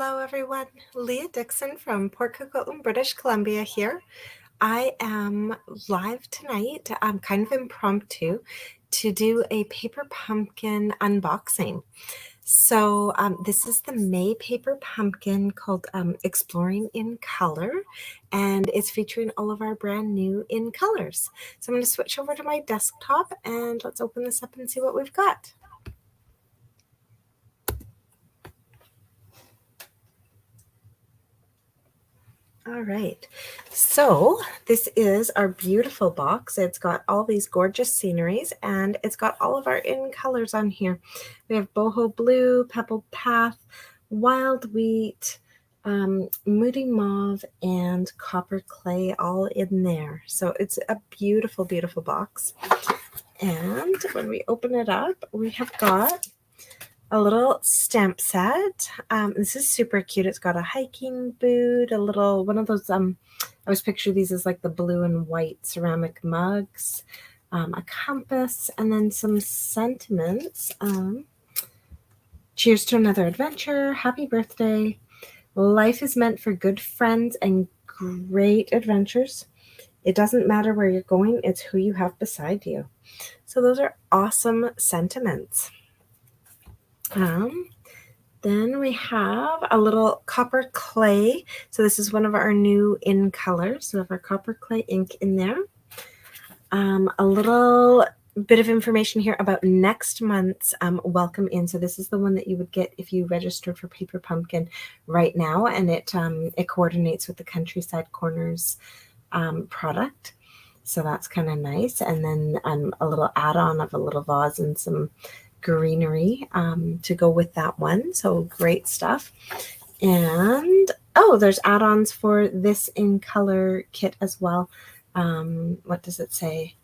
Hello, everyone. Leah Dixon from Port Coquitlam, British Columbia here. I am live tonight, kind of impromptu, to do a paper pumpkin unboxing. So this is the May paper pumpkin called Exploring in Color, and it's featuring all of our brand new in colors. So I'm going to switch over to my desktop and let's open this up and see what we've got. All right, so this is our beautiful box. It's got all these gorgeous sceneries and it's got all of our in colors on here. We have boho blue, pebbled path, wild wheat, moody mauve, and copper clay all in there. So it's a beautiful, beautiful box. And when we open it up, we have got a little stamp set. This is super cute. It's got a hiking boot, a little one of those. I always picture these as like the blue and white ceramic mugs, a compass, and then some sentiments. Cheers to another adventure. Happy birthday. Life is meant for good friends and great adventures. It doesn't matter where you're going, it's who you have beside you. So those are awesome sentiments. Then we have a little copper clay. So this is one of our new in colors. So we have our copper clay ink in there. A little bit of information here about next month's welcome in. So this is the one that you would get if you registered for Paper Pumpkin right now, and it coordinates with the Countryside Corners product. So that's kind of nice. And then a little add-on of a little vase and some greenery to go with that one. So great stuff. And there's add-ons for this in color kit as well. What does it say?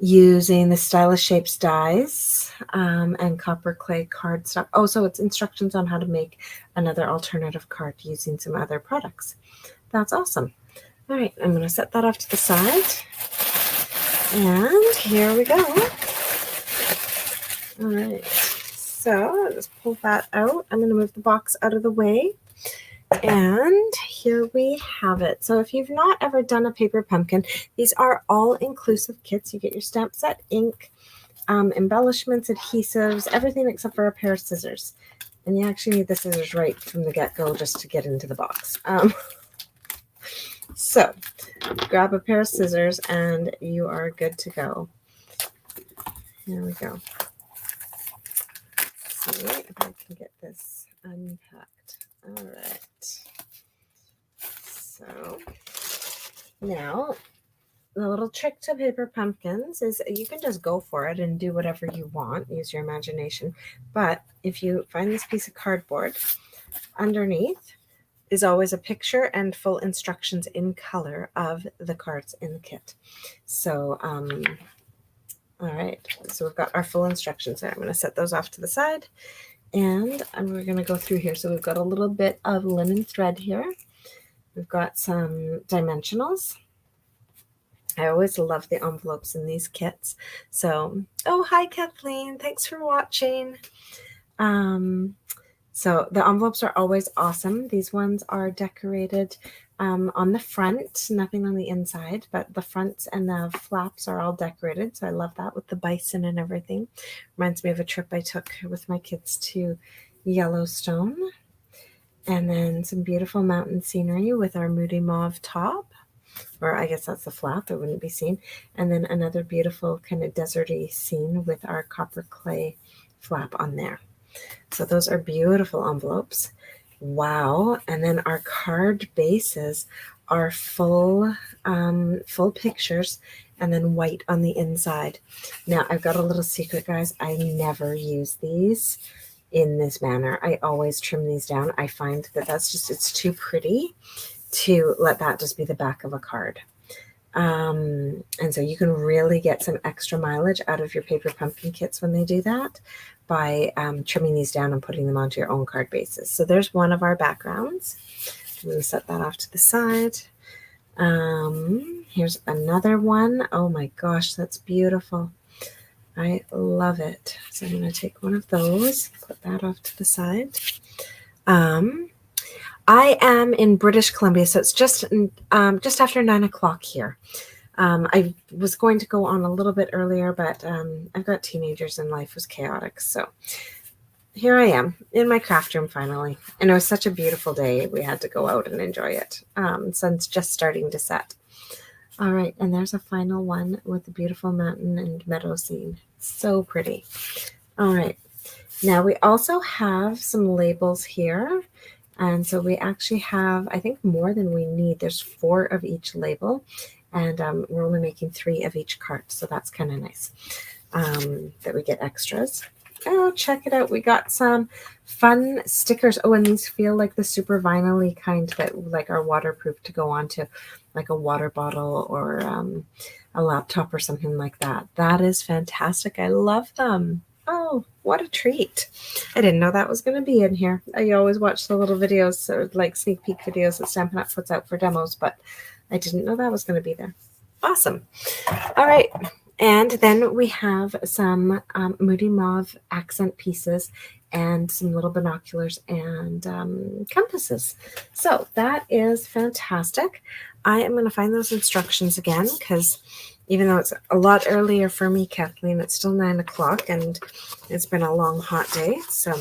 Using the Stylish Shapes dies and copper clay cardstock. So it's instructions on how to make another alternative card using some other products. That's awesome. All right, I'm going to set that off to the side. And here we go. All right, so I'll just pull that out. I'm going to move the box out of the way. And here we have it. So if you've not ever done a paper pumpkin, these are all-inclusive kits. You get your stamp set, ink, embellishments, adhesives, everything except for a pair of scissors. And you actually need the scissors right from the get-go just to get into the box. So grab a pair of scissors and you are good to go. Here we go. Let's see if I can get this unpacked. All right. So now the little trick to paper pumpkins is you can just go for it and do whatever you want, use your imagination. But if you find this piece of cardboard, underneath is always a picture and full instructions in color of the cards in the kit. So, all right, so we've got our full instructions there. I'm going to set those off to the side, and we're going to go through here. So we've got a little bit of linen thread here. We've got some dimensionals. I always love the envelopes in these kits. So, hi Kathleen, thanks for watching. So the envelopes are always awesome. These ones are decorated on the front, nothing on the inside, but the fronts and the flaps are all decorated. So I love that with the bison and everything. Reminds me of a trip I took with my kids to Yellowstone. And then some beautiful mountain scenery with our moody mauve top. Or I guess that's the flap, it wouldn't be seen. And then another beautiful kind of deserty scene with our copper clay flap on there. So those are beautiful envelopes. Wow. And then our card bases are full pictures and then white on the inside. Now I've got a little secret, guys. I never use these in this manner. I always trim these down. I find that it's too pretty to let that just be the back of a card. And so you can really get some extra mileage out of your paper pumpkin kits when they do that by trimming these down and putting them onto your own card bases. So there's one of our backgrounds. I'm going to set that off to the side. Here's another one. Oh my gosh, that's beautiful. I love it. So I'm going to take one of those, put that off to the side. I am in British Columbia, so it's just after 9 o'clock here. I was going to go on a little bit earlier, but I've got teenagers and life was chaotic. So here I am in my craft room finally. And it was such a beautiful day. We had to go out and enjoy it. Sun's just starting to set. All right, and there's a final one with the beautiful mountain and meadow scene. So pretty. All right, now we also have some labels here. And so we actually have, I think, more than we need. There's 4 of each label, and we're only making 3 of each cart. So that's kind of nice that we get extras. Oh, check it out. We got some fun stickers. Oh, and these feel like the super vinyl-y kind that like are waterproof to go onto like a water bottle or a laptop or something like that. That is fantastic. I love them. Oh, what a treat. I didn't know that was going to be in here. I always watch the little videos or like sneak peek videos that Stampin' Up! Puts out for demos, but I didn't know that was going to be there. Awesome. All right. And then we have some Moody Mauve accent pieces and some little binoculars and compasses. So that is fantastic. I am going to find those instructions again because even though it's a lot earlier for me, Kathleen, it's still 9 o'clock and it's been a long, hot day. So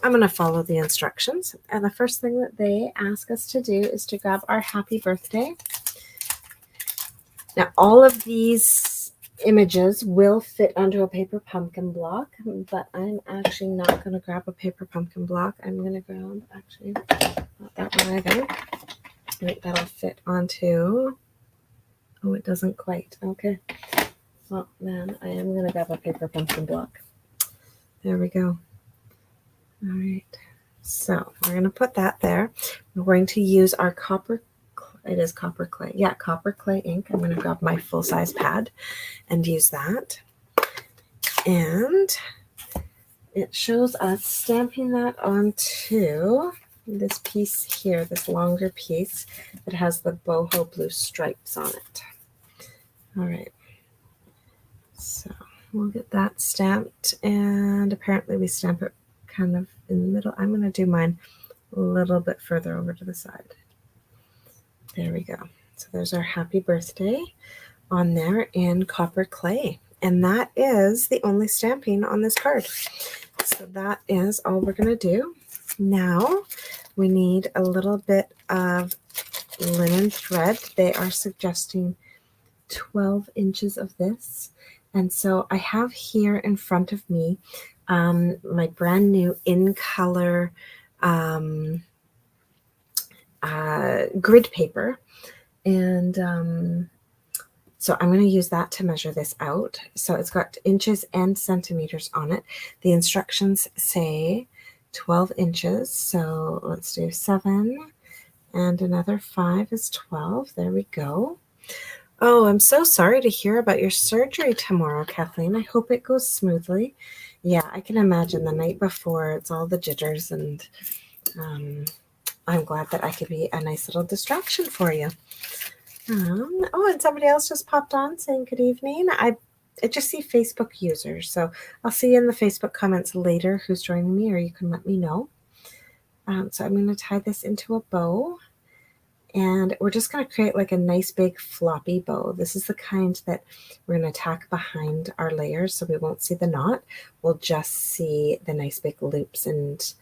I'm going to follow the instructions. And the first thing that they ask us to do is to grab our happy birthday. Now, all of these images will fit onto a paper pumpkin block, but I'm actually not going to grab a paper pumpkin block. I'm going to grab, actually, not that one either. I think that'll fit onto, oh, it doesn't quite. Okay. Well, then I am going to grab a paper pumpkin block. There we go. All right. So we're going to put that there. We're going to use our copper. It is copper clay. Yeah, copper clay ink. I'm going to grab my full-size pad and use that. And it shows us stamping that onto this piece here, this longer piece that has the boho blue stripes on it. All right. So we'll get that stamped, and apparently we stamp it kind of in the middle. I'm going to do mine a little bit further over to the side. There we go. So there's our happy birthday on there in copper clay. And that is the only stamping on this card. So that is all we're going to do. Now we need a little bit of linen thread. They are suggesting 12 inches of this. And so I have here in front of me my brand new in color grid paper, and so I'm going to use that to measure this out. So it's got inches and centimeters on it. The instructions say 12 inches, so let's do 7 and another 5 is 12. There we go. Oh, I'm so sorry to hear about your surgery tomorrow, Kathleen. I hope it goes smoothly. Yeah, I can imagine the night before it's all the jitters, and I'm glad that I could be a nice little distraction for you. Oh, and somebody else just popped on saying good evening. I just see Facebook users, so I'll see you in the Facebook comments later who's joining me, or you can let me know. So I'm going to tie this into a bow, and we're just going to create like a nice big floppy bow. This is the kind that we're going to tack behind our layers, so we won't see the knot. We'll just see the nice big loops and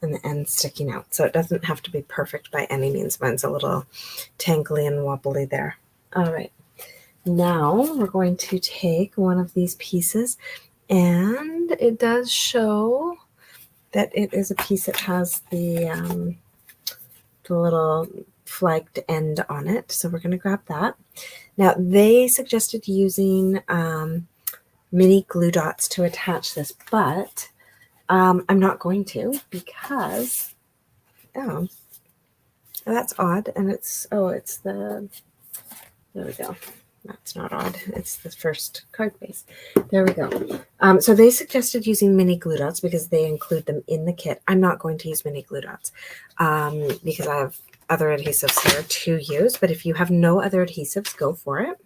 the end sticking out. So it doesn't have to be perfect by any means. Mine's a little tangly and wobbly there. All right. Now we're going to take one of these pieces, and it does show that it is a piece that has the little flagged end on it. So we're going to grab that. Now they suggested using mini glue dots to attach this, but I'm not going to because, oh, that's odd. And it's the, there we go. That's not odd. It's the first card base. There we go. So they suggested using mini glue dots because they include them in the kit. I'm not going to use mini glue dots because I have other adhesives here to use. But if you have no other adhesives, go for it.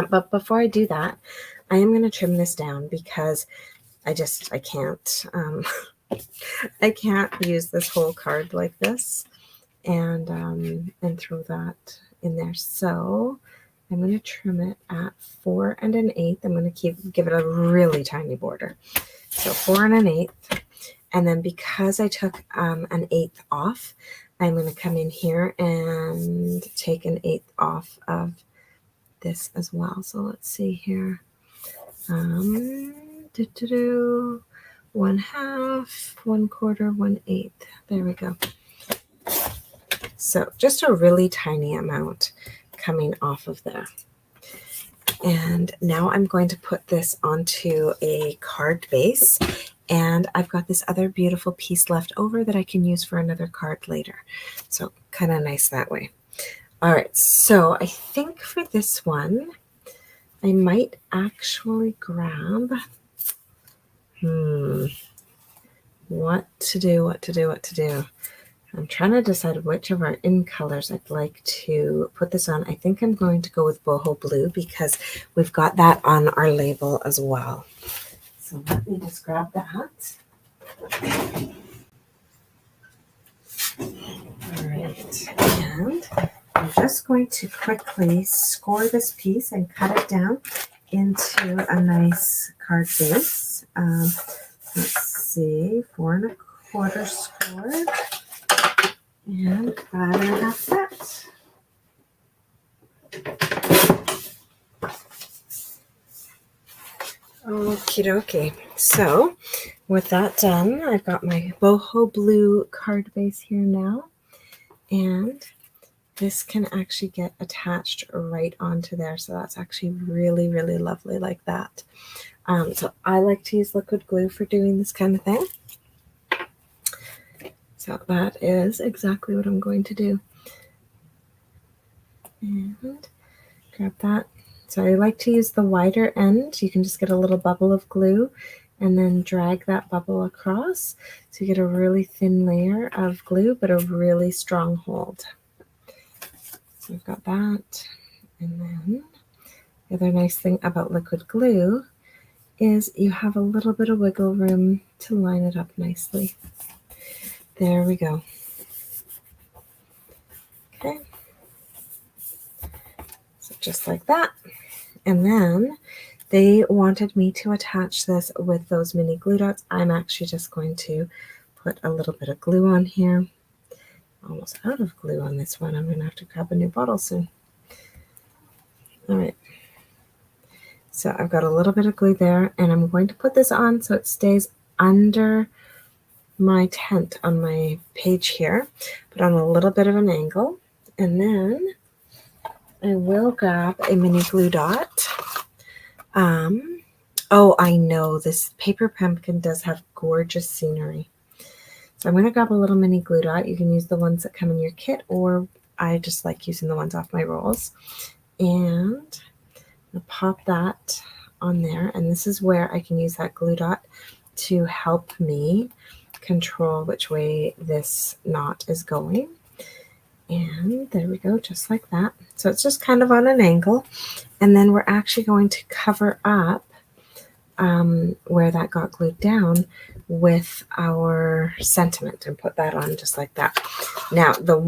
But before I do that, I am going to trim this down because I can't. I can't use this whole card like this and throw that in there. So I'm going to trim it at 4 1/8. I'm going to give it a really tiny border. So 4 1/8. And then because I took an 1/8 off, I'm going to come in here and take an 1/8 off of this as well. So let's see here. 1/2, 1/4, 1/8. There we go. So just a really tiny amount coming off of there. And now I'm going to put this onto a card base. And I've got this other beautiful piece left over that I can use for another card later. So kind of nice that way. All right, so I think for this one, I might actually grab, what to do. I'm trying to decide which of our in colors I'd like to put this on. I think I'm going to go with Boho Blue because we've got that on our label as well. So let me just grab that. All right, and I'm just going to quickly score this piece and cut it down into a nice card base. Let's see, 4 1/4 scored and 5 1/2 set. Okie dokie. So with that done, I've got my Boho Blue card base here now. And this can actually get attached right onto there. So that's actually really, really lovely like that. So I like to use liquid glue for doing this kind of thing. So that is exactly what I'm going to do. And grab that. So I like to use the wider end. You can just get a little bubble of glue and then drag that bubble across. So you get a really thin layer of glue, but a really strong hold. So I've got that. And then the other nice thing about liquid glue is you have a little bit of wiggle room to line it up nicely. There we go. Okay. So just like that. And then they wanted me to attach this with those mini glue dots. I'm actually just going to put a little bit of glue on here. Almost out of glue on this one. I'm going to have to grab a new bottle soon. All right. So I've got a little bit of glue there, and I'm going to put this on so it stays under my tent on my page here, but on a little bit of an angle. And then I will grab a mini glue dot. Oh, I know this paper pumpkin does have gorgeous scenery. So I'm going to grab a little mini glue dot. You can use the ones that come in your kit, or I just like using the ones off my rolls. And I'll pop that on there. And this is where I can use that glue dot to help me control which way this knot is going. And there we go, just like that. So it's just kind of on an angle. And then we're actually going to cover up where that got glued down with our sentiment and put that on just like that. Now, the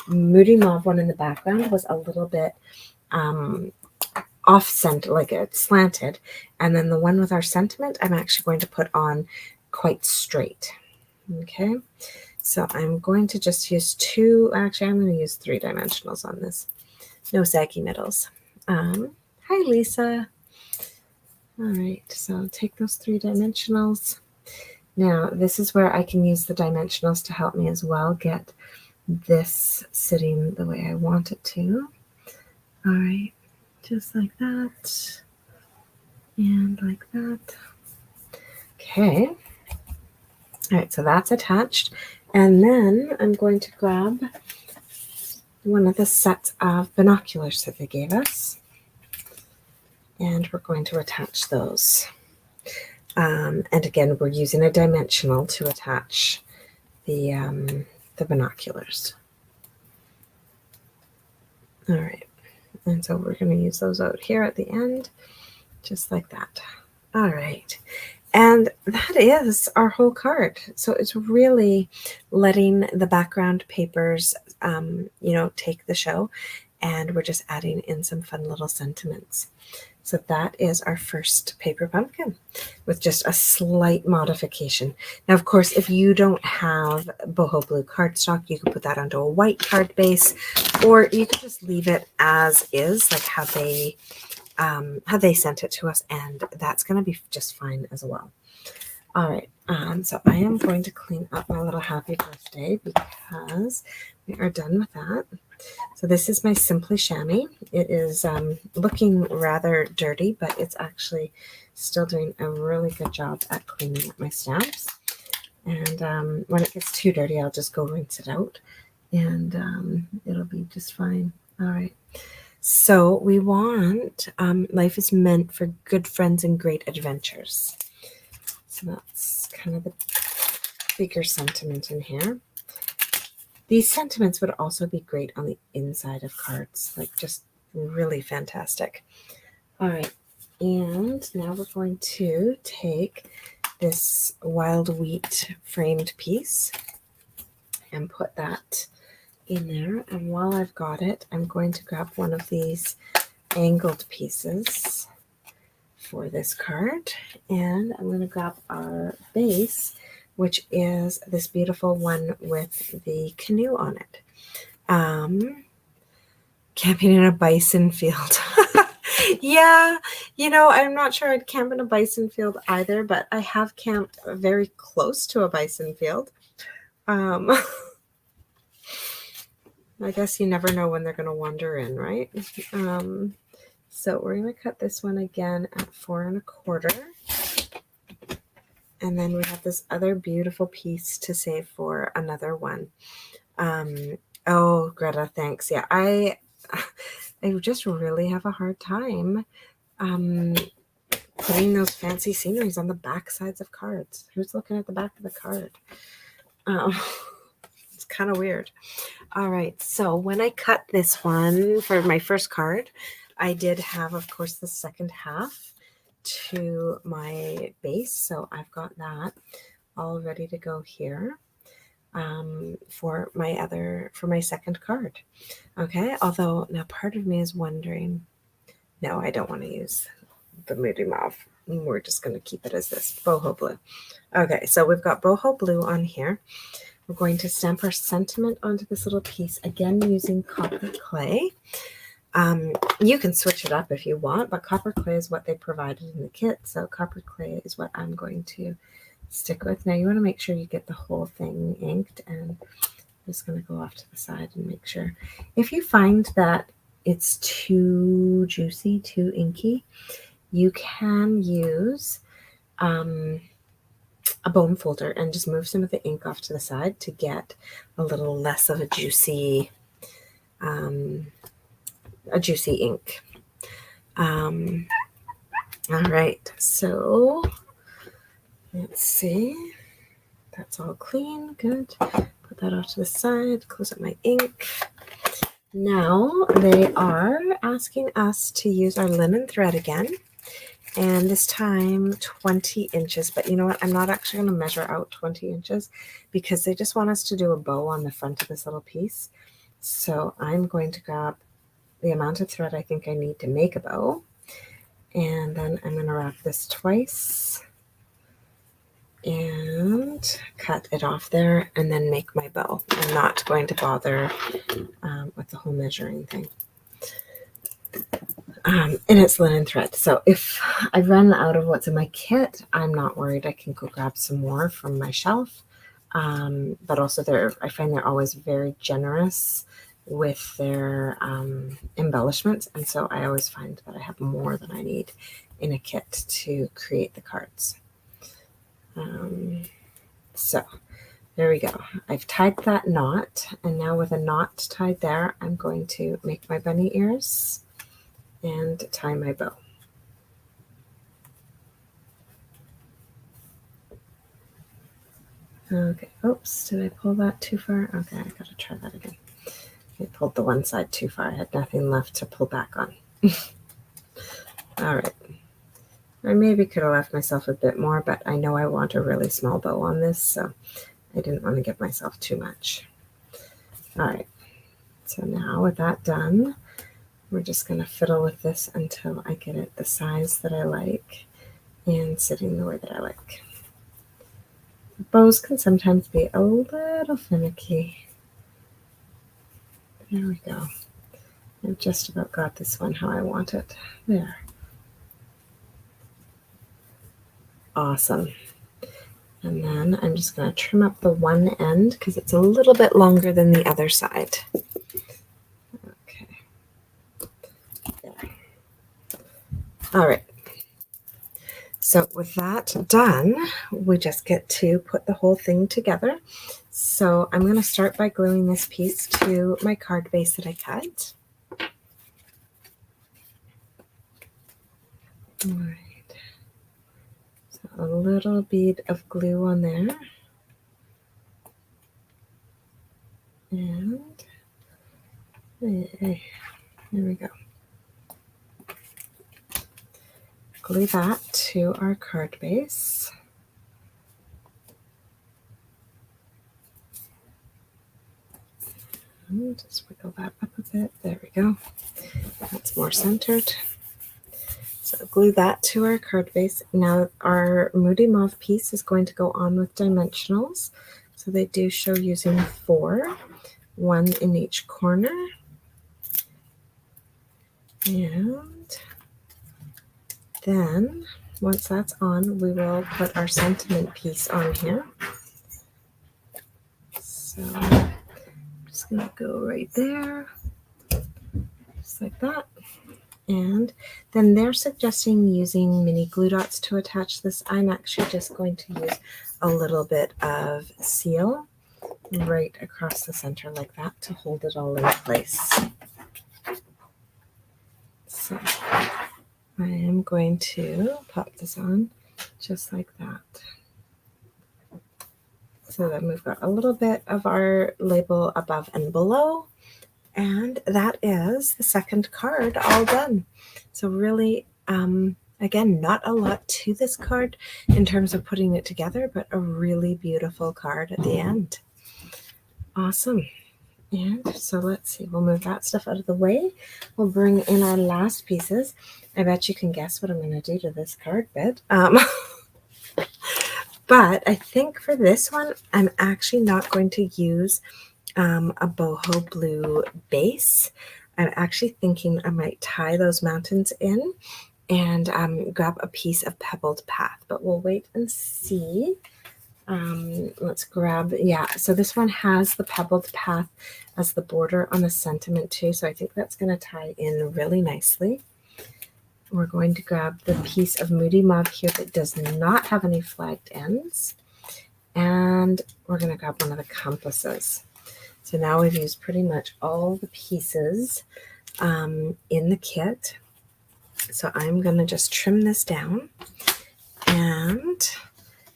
Moody Mauve one in the background was a little bit off center, like it's slanted. And then the one with our sentiment, I'm actually going to put on quite straight. Okay. So I'm going to just use I'm going to use 3 dimensionals on this. No saggy middles. Hi, Lisa. All right, so take those 3 dimensionals. Now, this is where I can use the dimensionals to help me as well get this sitting the way I want it to. All right, just like that. And like that. Okay. All right, so that's attached. And then I'm going to grab one of the sets of binoculars that they gave us. And we're going to attach those. And again, we're using a dimensional to attach the binoculars. All right. And so we're going to use those out here at the end. just like that. All right. And that is our whole card. So it's really letting the background papers, take the show. And we're just adding in some fun little sentiments. So that is our first paper pumpkin with just a slight modification. Now, of course, if you don't have boho blue cardstock, you can put that onto a white card base, or you could just leave it as is, like how they sent it to us, and that's going to be just fine as well. All right, so I am going to clean up my little happy birthday because we are done with that. So this is my Simply Chamois. It is looking rather dirty, but it's actually still doing a really good job at cleaning up my stamps. And when it gets too dirty, I'll just go rinse it out, and it'll be just fine. All right. So we want life is meant for good friends and great adventures. So that's kind of the bigger sentiment in here. These sentiments would also be great on the inside of cards, like just really fantastic. All right, and now we're going to take this wild wheat framed piece and put that in there. And while I've got it, I'm going to grab one of these angled pieces for this card, and I'm going to grab our base, which is this beautiful one with the canoe on it. Camping in a bison field. Yeah, I'm not sure I'd camp in a bison field either, but I have camped very close to a bison field. I guess you never know when they're going to wander in, right? So we're going to cut this one again at 4 1/4. And then we have this other beautiful piece to save for another one. Oh, Greta, thanks. Yeah, I just really have a hard time putting those fancy sceneries on the back sides of cards. Who's looking at the back of the card? It's kind of weird. All right, so when I cut this one for my first card, I did have, of course, the second half to my base. So I've got that all ready to go here for my second card. Okay, although now part of me is wondering, no, I don't want to use the Moody Mauve. We're just going to keep it as this, boho blue. Okay, so we've got boho blue on here. We're going to stamp our sentiment onto this little piece, again using copper clay. You can switch it up if you want, but copper clay is what they provided in the kit, so copper clay is what I'm going to stick with. Now you want to make sure you get the whole thing inked, and I'm just going to go off to the side and make sure. If you find that it's too juicy, too inky, you can use a bone folder and just move some of the ink off to the side to get a little less of a juicy ink. All right, so let's see. That's all clean, good. Put that off to the side, close up my ink. Now they are asking us to use our linen thread again, and this time 20 inches. But you know what? I'm not actually going to measure out 20 inches because they just want us to do a bow on the front of this little piece. So I'm going to grab the amount of thread I think I need to make a bow, and then I'm going to wrap this twice and cut it off there and then make my bow. I'm not going to bother with the whole measuring thing. And it's linen thread. So if I run out of what's in my kit, I'm not worried. I can go grab some more from my shelf. But also I find they're always very generous with their embellishments. And so I always find that I have more than I need in a kit to create the cards. So there we go. I've tied that knot, and now with a knot tied there, I'm going to make my bunny ears and tie my bow. Okay, oops, did I pull that too far? Okay, I gotta try that again. I pulled the one side too far. I had nothing left to pull back on. All right. I maybe could have left myself a bit more, but I know I want a really small bow on this, so I didn't want to give myself too much. All right, so now with that done, we're just going to fiddle with this until I get it the size that I like and sitting the way that I like. Bows can sometimes be a little finicky. There we go. I've just about got this one how I want it. There. Awesome. And then I'm just going to trim up the one end because it's a little bit longer than the other side. Okay. There. All right. So with that done, we just get to put the whole thing together. So I'm going to start by gluing this piece to my card base that I cut. All right. So a little bead of glue on there. And there we go. Glue that to our card base. And just wiggle that up a bit. There we go. That's more centered. So glue that to our card base. Now our Moody Mauve piece is going to go on with dimensionals. So they do show using 4, 1 in each corner. And then once that's on, we will put our sentiment piece on here. So I'm just going to go right there, just like that. And then they're suggesting using mini glue dots to attach this. I'm actually just going to use a little bit of seal right across the center like that to hold it all in place. So I am going to pop this on just like that. So then we've got a little bit of our label above and below. And that is the second card all done. So really, again, not a lot to this card in terms of putting it together, but a really beautiful card at the end. Awesome. And so let's see, we'll move that stuff out of the way. We'll bring in our last pieces. I bet you can guess what I'm going to do to this card bit. But I think for this one, I'm actually not going to use a boho blue base. I'm actually thinking I might tie those mountains in and grab a piece of Pebbled Path, but we'll wait and see. Let's grab, yeah, so this one has the Pebbled Path as the border on the sentiment too, so I think that's going to tie in really nicely. We're going to grab the piece of Moody Mauve here that does not have any flagged ends, and we're going to grab one of the compasses. So now we've used pretty much all the pieces in the kit. So I'm going to just trim this down, and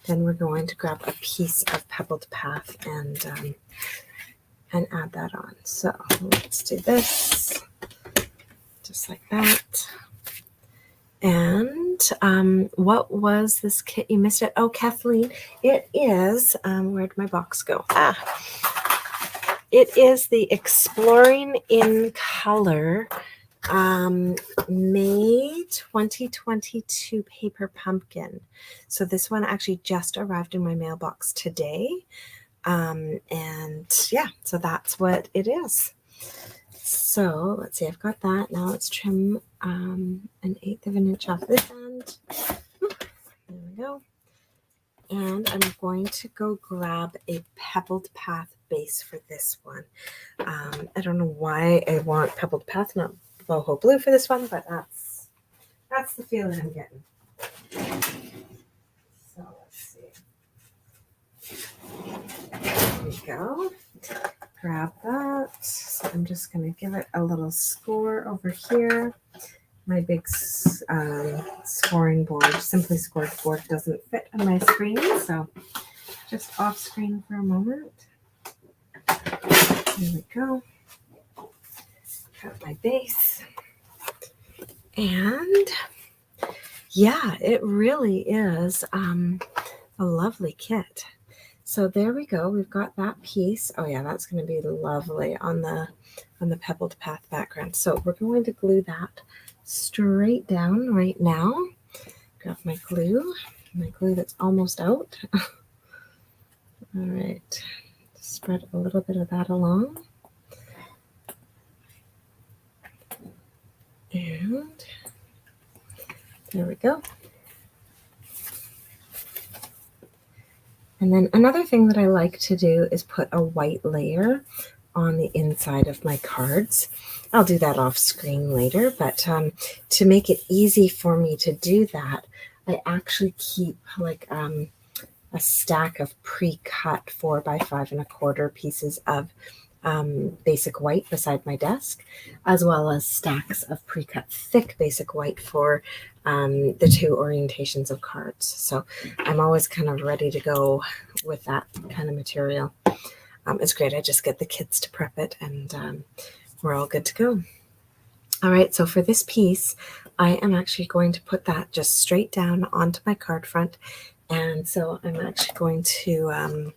then we're going to grab a piece of Pebbled Path and add that on. So let's do this, just like that. And what was this kit? You missed it. Oh, Kathleen, it is, where'd my box go? It is the Exploring in Color May 2022 paper pumpkin. So this one actually just arrived in my mailbox today. And yeah, so that's what it is. So let's see, I've got that. Now let's trim an 1/8 of an inch off this end. There we go. And I'm going to go grab a Pebbled Path base for this one. I don't know why I want Pebbled Path, not boho blue for this one, but that's the feeling I'm getting. So let's see. There we go. Grab that. So I'm just going to give it a little score over here. My big scoring board, Simply Scored board, doesn't fit on my screen, so just off screen for a moment. There we go. Got my base. And Yeah, it really is a lovely kit. So there we go. We've got that piece. Oh yeah, that's going to be lovely on the pebbled path background. So we're going to glue that straight down right now. Grab my glue that's almost out. All right, spread a little bit of that along. And there we go. And then another thing that I like to do is put a white layer on the inside of my cards. I'll do that off screen later, but to make it easy for me to do that, I actually keep like a stack of pre-cut 4x5 1/4 pieces of basic white beside my desk, as well as stacks of pre-cut thick basic white for the 2 orientations of cards. So I'm always kind of ready to go with that kind of material. It's great. I just get the kids to prep it and we're all good to go. All right, so for this piece, I am actually going to put that just straight down onto my card front. And so I'm actually going to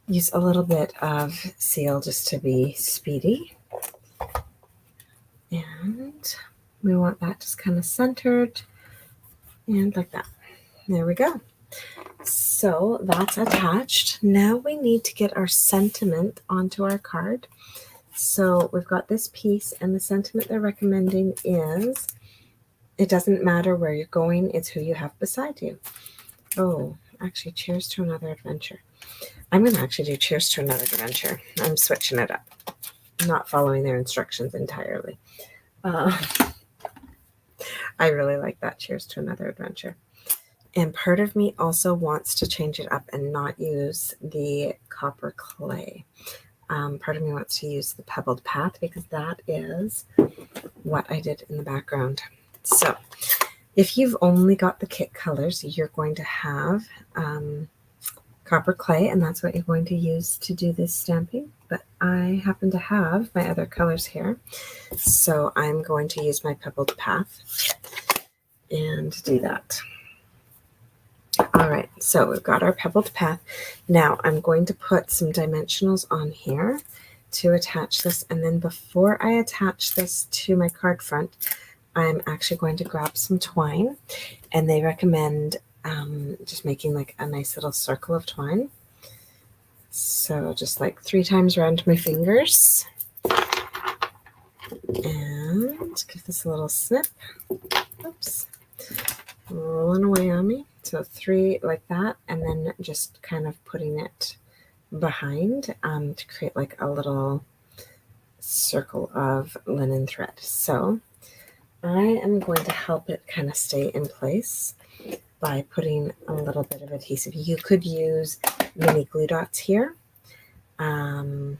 use a little bit of seal just to be speedy. And we want that just kind of centered and like that. There we go. So that's attached. Now we need to get our sentiment onto our card. So we've got this piece, and the sentiment they're recommending is, it doesn't matter where you're going, it's who you have beside you. Oh, actually, cheers to another adventure. I'm going to actually do cheers to another adventure. I'm switching it up. I'm not following their instructions entirely. I really like that. Cheers to another adventure. And part of me also wants to change it up and not use the copper clay. Part of me wants to use the pebbled path because that is what I did in the background. So if you've only got the kit colors, you're going to have copper clay, and that's what you're going to use to do this stamping. But I happen to have my other colors here, so I'm going to use my pebbled path and do that. All right, so we've got our pebbled path. Now I'm going to put some dimensionals on here to attach this, and then before I attach this to my card front, I'm actually going to grab some twine, and they recommend just making like a nice little circle of twine. So just like 3 times around my fingers, and give this a little snip. Oops, rolling away on me. So 3 like that, and then just kind of putting it behind to create like a little circle of linen thread. So I am going to help it kind of stay in place by putting a little bit of adhesive. You could use mini glue dots here, or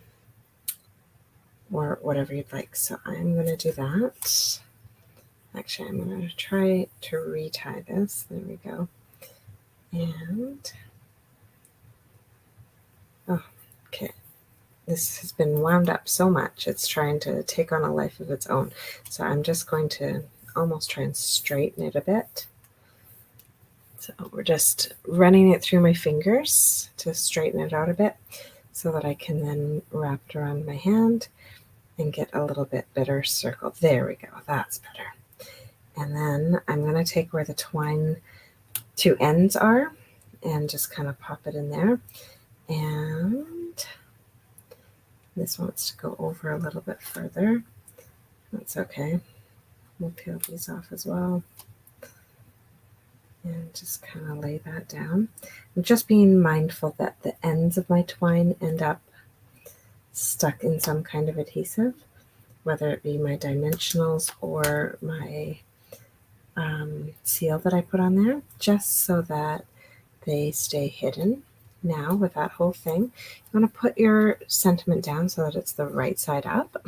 whatever you'd like. So I'm going to do that. Actually, I'm going to try to retie this. There we go. And, oh, okay. This has been wound up so much, it's trying to take on a life of its own. So I'm just going to almost try and straighten it a bit. So we're just running it through my fingers to straighten it out a bit so that I can then wrap it around my hand and get a little bit better circle. There we go, that's better. And then I'm going to take where the twine 2 ends are and just kind of pop it in there. And this wants to go over a little bit further. That's okay. We'll peel these off as well. And just kind of lay that down. I'm just being mindful that the ends of my twine end up stuck in some kind of adhesive, whether it be my dimensionals or my seal that I put on there, just so that they stay hidden. Now with that whole thing, you want to put your sentiment down so that it's the right side up.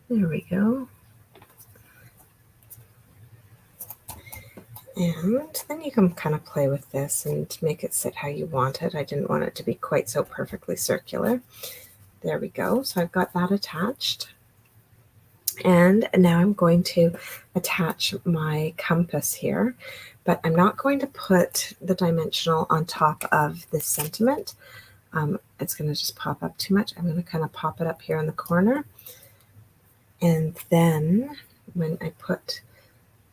There we go. And then you can kind of play with this and make it sit how you want it. I didn't want it to be quite so perfectly circular. There we go. So I've got that attached. And now I'm going to attach my compass here, but I'm not going to put the dimensional on top of this sentiment. It's going to just pop up too much. I'm going to kind of pop it up here in the corner. And then when I put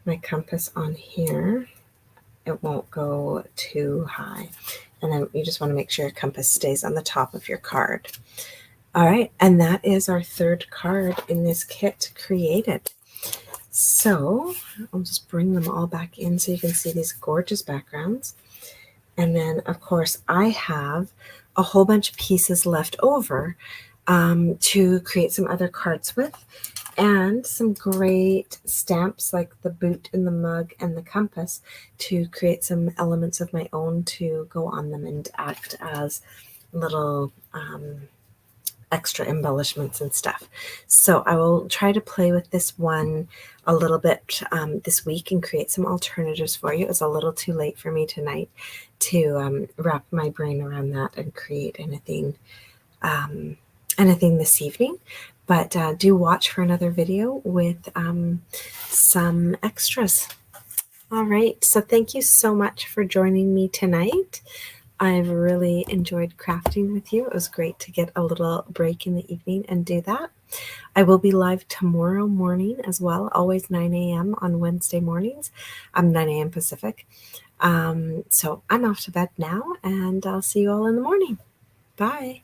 my compass on here, it won't go too high. And then you just want to make sure your compass stays on the top of your card. All right, and that is our third card in this kit created. So I'll just bring them all back in so you can see these gorgeous backgrounds. And then, of course, I have a whole bunch of pieces left over to create some other cards with, and some great stamps like the boot and the mug and the compass to create some elements of my own to go on them and act as little extra embellishments and stuff. So I will try to play with this one a little bit this week and create some alternatives for you. It was a little too late for me tonight to wrap my brain around that and create anything this evening. But do watch for another video with some extras. All right, so thank you so much for joining me tonight. I've really enjoyed crafting with you. It was great to get a little break in the evening and do that. I will be live tomorrow morning as well, always 9 a.m. on Wednesday mornings. 9 a.m. Pacific. So I'm off to bed now, and I'll see you all in the morning. Bye.